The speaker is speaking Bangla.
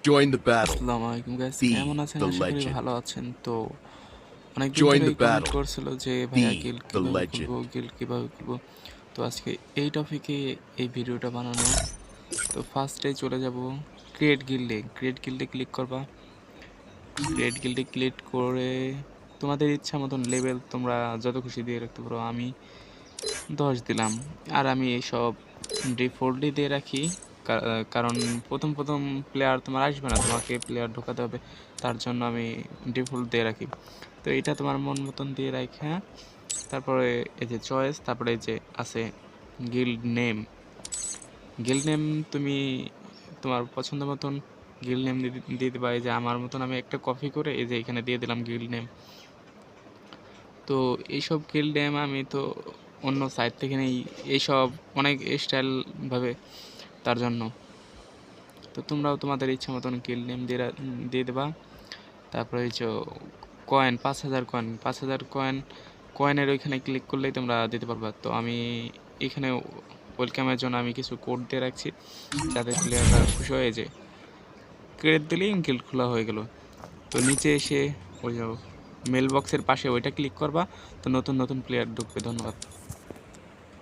Join the battle. আসসালামু আলাইকুম গাইস, Be কেমন আছেন? the আশা করি legend. ভালো আছেন। তো অনেকদিন Join the ধরেই কমেন্ট battle. করছিল যে ভাইয়া Be গিল্ড the কিভাবে legend. খুলবো, গিল্ড কিভাবে খুলবো। তো আজকে এই টপিকে এই ভিডিওটা বানানো। তো ফার্স্টে চলে যাব ক্রিয়েট গিল্ডে। ক্রিয়েট গিল্ডে ক্লিক করবা। ক্রিয়েট গিল্ডে ক্লিক করে তোমাদের ইচ্ছা মতন লেভেল তোমরা যত খুশি দিয়ে রাখতে পারো। আমি 10 দিলাম। আর আমি এইসব ডিফল্টই দিয়ে রাখি, কারণ প্রথম প্রথম প্লেয়ার তোমার আসবে না, তোমাকে প্লেয়ার ঢোকাতে হবে। তার জন্য আমি ডিফল্ট দিয়ে রাখি। তো এটা তোমার মন মতন দিয়ে রাখি। হ্যাঁ, তারপরে এই যে চয়েস, তারপরে এই যে আছে গিল্ড নেম। গিল্ড নেম তুমি তোমার পছন্দ মতন গিল্ড নেম দিয়ে দেবা। এই যে আমার মতন আমি একটা কপি করে এই যে এখানে দিয়ে দিলাম গিল্ড নেম। তো এইসব গিল্ড নেম আমি তো অন্য সাইট থেকে নেই, এইসব অনেক স্টাইলভাবে, তার জন্য। তো তোমরাও তোমাদের ইচ্ছা মতন গিল্ড নেম দিয়ে দেবা। তারপরে এই যে কয়েন, 5,000 কয়েন, 5,000 কয়েনের ওইখানে ক্লিক করলেই তোমরা দিতে পারবা। তো আমি এখানে ওয়েলকামের জন্য আমি কিছু কোড দিয়ে রাখছি, যাতে প্লেয়াররা খুশি হয়ে যায়। ক্রেডিট দিলেই গিল্ড খোলা হয়ে গেল। তো নিচে এসে ওই যে মেল বক্সের পাশে ওইটা ক্লিক করবা, তো নতুন নতুন প্লেয়ার ঢুকবে। ধন্যবাদ।